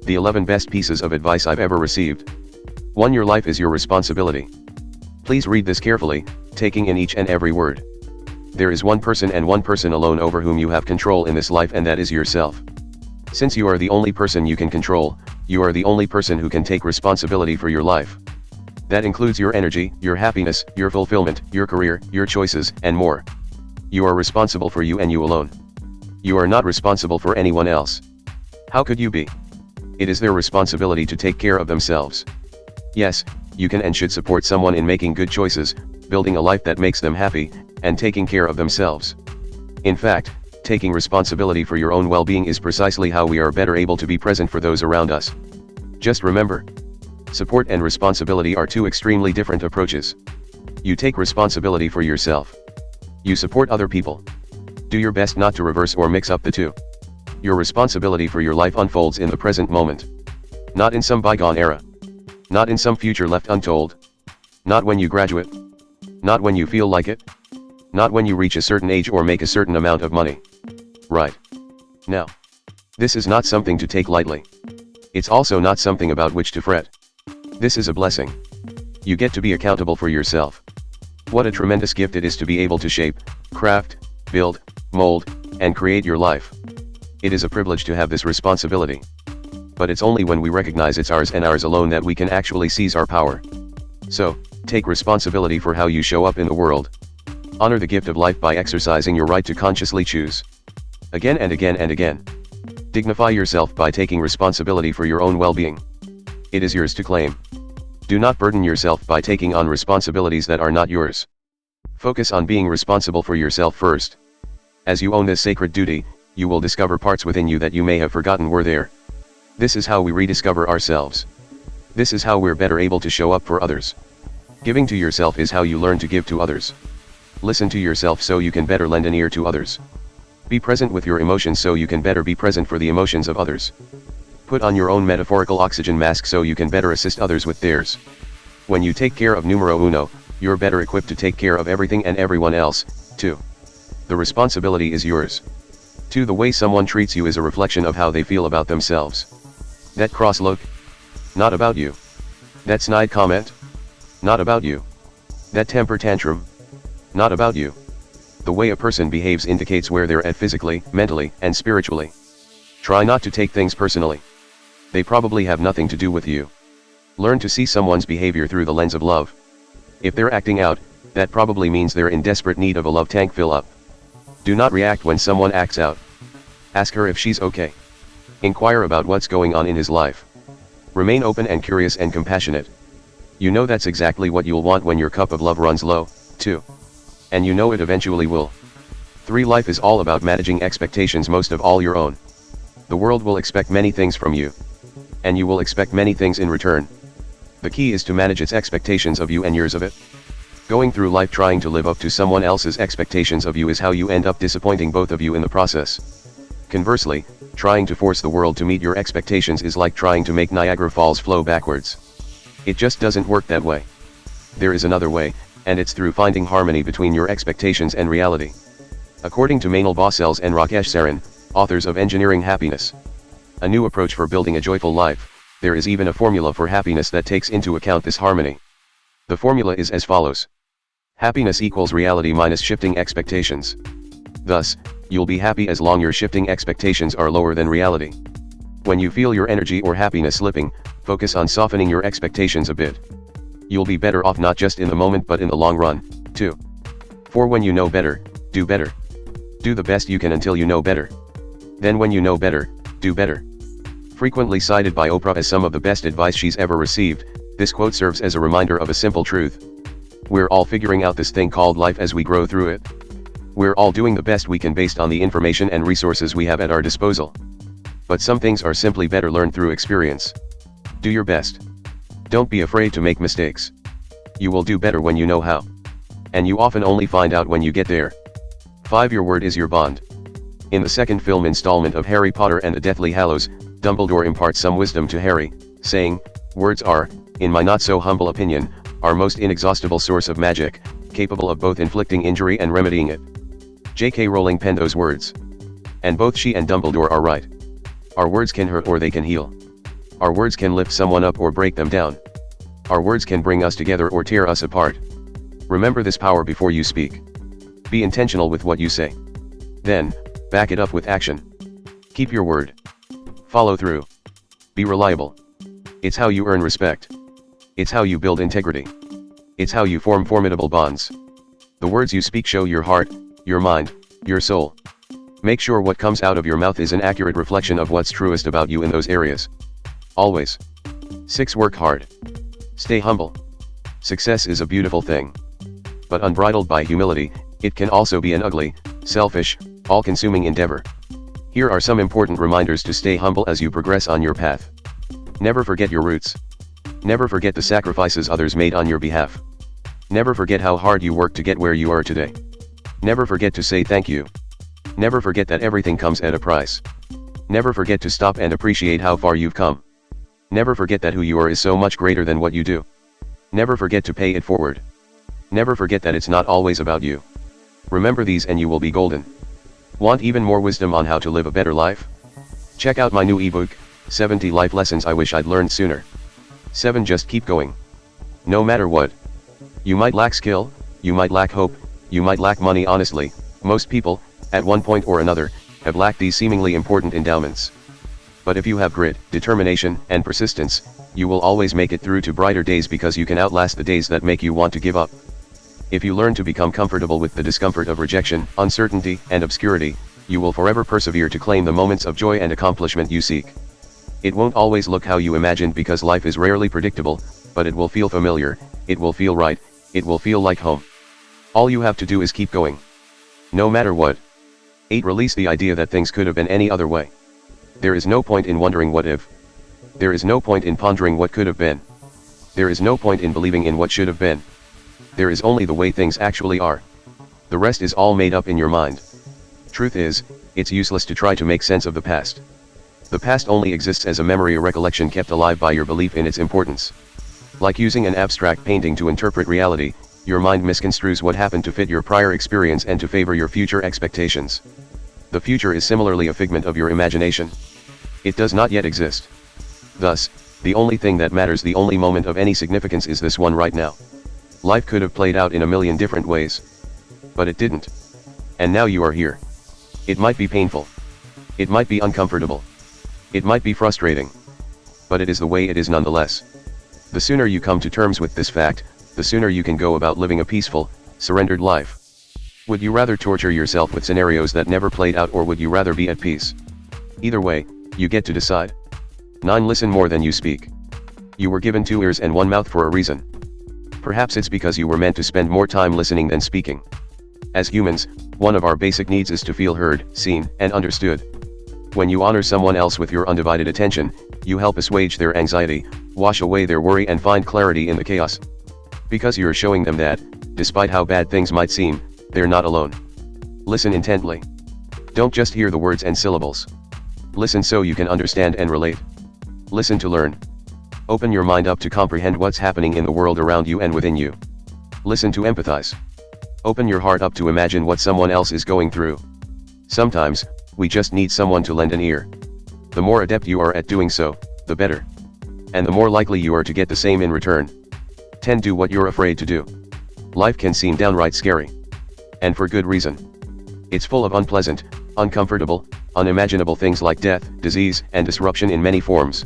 The 11 best pieces of advice I've ever received. 1. Your life is your responsibility. Please read this carefully, taking in each and every word. There is one person and one person alone over whom you have control in this life, and that is yourself. Since you are the only person you can control, you are the only person who can take responsibility for your life. That includes your energy, your happiness, your fulfillment, your career, your choices, and more. You are responsible for you and you alone. You are not responsible for anyone else. How could you be? It is their responsibility to take care of themselves. Yes, you can and should support someone in making good choices, building a life that makes them happy, and taking care of themselves. In fact, taking responsibility for your own well-being is precisely how we are better able to be present for those around us. Just remember, support and responsibility are two extremely different approaches. You take responsibility for yourself. You support other people. Do your best not to reverse or mix up the two. Your responsibility for your life unfolds in the present moment. Not in some bygone era. Not in some future left untold. Not when you graduate. Not when you feel like it. Not when you reach a certain age or make a certain amount of money. Right now. This is not something to take lightly. It's also not something about which to fret. This is a blessing. You get to be accountable for yourself. What a tremendous gift it is to be able to shape, craft, build, mold, and create your life. It is a privilege to have this responsibility. But it's only when we recognize it's ours and ours alone that we can actually seize our power. So, take responsibility for how you show up in the world. Honor the gift of life by exercising your right to consciously choose. Again and again and again. Dignify yourself by taking responsibility for your own well-being. It is yours to claim. Do not burden yourself by taking on responsibilities that are not yours. Focus on being responsible for yourself first. As you own this sacred duty, you will discover parts within you that you may have forgotten were there. This is how we rediscover ourselves. This is how we're better able to show up for others. Giving to yourself is how you learn to give to others. Listen to yourself so you can better lend an ear to others. Be present with your emotions so you can better be present for the emotions of others. Put on your own metaphorical oxygen mask so you can better assist others with theirs. When you take care of numero uno, you're better equipped to take care of everything and everyone else, too. The responsibility is yours. 2. The way someone treats you is a reflection of how they feel about themselves. That cross look? Not about you. That snide comment? Not about you. That temper tantrum? Not about you. The way a person behaves indicates where they're at physically, mentally, and spiritually. Try not to take things personally. They probably have nothing to do with you. Learn to see someone's behavior through the lens of love. If they're acting out, that probably means they're in desperate need of a love tank fill up. Do not react when someone acts out. Ask her if she's okay. Inquire about what's going on in his life. Remain open and curious and compassionate. You know that's exactly what you'll want when your cup of love runs low, too. And you know it eventually will. 3. Life is all about managing expectations, most of all your own. The world will expect many things from you. And you will expect many things in return. The key is to manage its expectations of you and yours of it. Going through life trying to live up to someone else's expectations of you is how you end up disappointing both of you in the process. Conversely, trying to force the world to meet your expectations is like trying to make Niagara Falls flow backwards. It just doesn't work that way. There is another way, and it's through finding harmony between your expectations and reality. According to Manal Bossells and Rakesh Saran, authors of Engineering Happiness, a new approach for building a joyful life, there is even a formula for happiness that takes into account this harmony. The formula is as follows. Happiness equals reality minus shifting expectations. Thus, you'll be happy as long your shifting expectations are lower than reality. When you feel your energy or happiness slipping, focus on softening your expectations a bit. You'll be better off not just in the moment but in the long run, too. 4. When you know better, do better. Do the best you can until you know better. Then when you know better, do better. Frequently cited by Oprah as some of the best advice she's ever received, this quote serves as a reminder of a simple truth. We're all figuring out this thing called life as we grow through it. We're all doing the best we can based on the information and resources we have at our disposal. But some things are simply better learned through experience. Do your best. Don't be afraid to make mistakes. You will do better when you know how. And you often only find out when you get there. 5. Your word is your bond. In the second film installment of Harry Potter and the Deathly Hallows, Dumbledore imparts some wisdom to Harry, saying, "Words are, in my not so humble opinion, our most inexhaustible source of magic, capable of both inflicting injury and remedying it." J.K. Rowling penned those words. And both she and Dumbledore are right. Our words can hurt or they can heal. Our words can lift someone up or break them down. Our words can bring us together or tear us apart. Remember this power before you speak. Be intentional with what you say. Then, back it up with action. Keep your word. Follow through. Be reliable. It's how you earn respect. It's how you build integrity. It's how you form formidable bonds. The words you speak show your heart, your mind, your soul. Make sure what comes out of your mouth is an accurate reflection of what's truest about you in those areas. Always. 6. Work hard. Stay humble. Success is a beautiful thing. But unbridled by humility, it can also be an ugly, selfish, all-consuming endeavor. Here are some important reminders to stay humble as you progress on your path. Never forget your roots. Never forget the sacrifices others made on your behalf. Never forget how hard you worked to get where you are today. Never forget to say thank you. Never forget that everything comes at a price. Never forget to stop and appreciate how far you've come. Never forget that who you are is so much greater than what you do. Never forget to pay it forward. Never forget that it's not always about you. Remember these and you will be golden. Want even more wisdom on how to live a better life? Check out my new ebook, 70 Life Lessons I Wish I'd Learned Sooner. 7. Just keep going. No matter what. You might lack skill, you might lack hope, you might lack money. Honestly, most people, at one point or another, have lacked these seemingly important endowments. But if you have grit, determination, and persistence, you will always make it through to brighter days because you can outlast the days that make you want to give up. If you learn to become comfortable with the discomfort of rejection, uncertainty, and obscurity, you will forever persevere to claim the moments of joy and accomplishment you seek. It won't always look how you imagined because life is rarely predictable, but it will feel familiar, it will feel right, it will feel like home. All you have to do is keep going. No matter what. 8. Release the idea that things could have been any other way. There is no point in wondering what if. There is no point in pondering what could have been. There is no point in believing in what should have been. There is only the way things actually are. The rest is all made up in your mind. Truth is, it's useless to try to make sense of the past. The past only exists as a memory or recollection kept alive by your belief in its importance. Like using an abstract painting to interpret reality, your mind misconstrues what happened to fit your prior experience and to favor your future expectations. The future is similarly a figment of your imagination. It does not yet exist. Thus, the only thing that matters, the only moment of any significance, is this one right now. Life could have played out in a million different ways. But it didn't. And now you are here. It might be painful. It might be uncomfortable. It might be frustrating. But it is the way it is nonetheless. The sooner you come to terms with this fact, the sooner you can go about living a peaceful, surrendered life. Would you rather torture yourself with scenarios that never played out, or would you rather be at peace? Either way, you get to decide. 9. Listen more than you speak. You were given 2 ears and 1 mouth for a reason. Perhaps it's because you were meant to spend more time listening than speaking. As humans, one of our basic needs is to feel heard, seen, and understood. When you honor someone else with your undivided attention, you help assuage their anxiety, wash away their worry, and find clarity in the chaos. Because you're showing them that, despite how bad things might seem, they're not alone. Listen intently. Don't just hear the words and syllables. Listen so you can understand and relate. Listen to learn. Open your mind up to comprehend what's happening in the world around you and within you. Listen to empathize. Open your heart up to imagine what someone else is going through. Sometimes, we just need someone to lend an ear. The more adept you are at doing so, the better. And the more likely you are to get the same in return. 10. Do what you're afraid to do. Life can seem downright scary. And for good reason. It's full of unpleasant, uncomfortable, unimaginable things like death, disease, and disruption in many forms.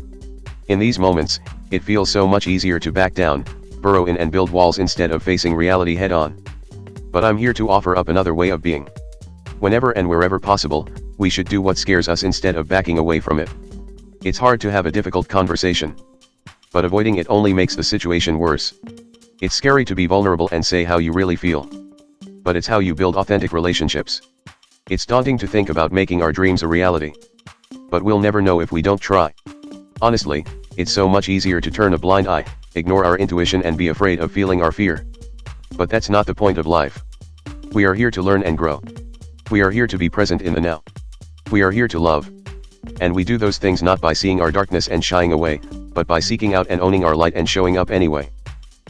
In these moments, it feels so much easier to back down, burrow in, and build walls instead of facing reality head-on. But I'm here to offer up another way of being. Whenever and wherever possible, we should do what scares us instead of backing away from it. It's hard to have a difficult conversation. But avoiding it only makes the situation worse. It's scary to be vulnerable and say how you really feel. But it's how you build authentic relationships. It's daunting to think about making our dreams a reality. But we'll never know if we don't try. Honestly, it's so much easier to turn a blind eye, ignore our intuition, and be afraid of feeling our fear. But that's not the point of life. We are here to learn and grow. We are here to be present in the now. We are here to love. And we do those things not by seeing our darkness and shying away, but by seeking out and owning our light and showing up anyway.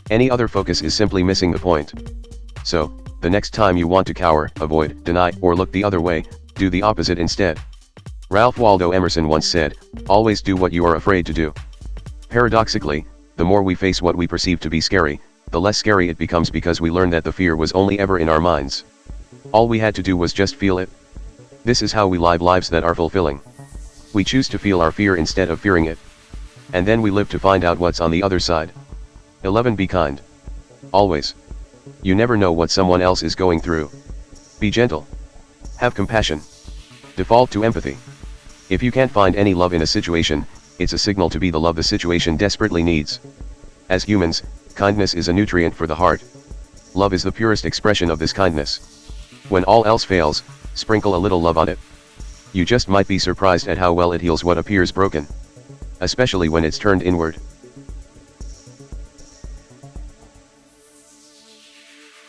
Any other focus is simply missing the point. So, the next time you want to cower, avoid, deny, or look the other way, do the opposite instead. Ralph Waldo Emerson once said, "Always do what you are afraid to do." Paradoxically, the more we face what we perceive to be scary, the less scary it becomes because we learn that the fear was only ever in our minds. All we had to do was just feel it. This is how we live lives that are fulfilling. We choose to feel our fear instead of fearing it. And then we live to find out what's on the other side. 11. Be kind. Always. You never know what someone else is going through. Be gentle. Have compassion. Default to empathy. If you can't find any love in a situation, it's a signal to be the love the situation desperately needs. As humans, kindness is a nutrient for the heart. Love is the purest expression of this kindness. When all else fails, sprinkle a little love on it. You just might be surprised at how well it heals what appears broken. Especially when it's turned inward.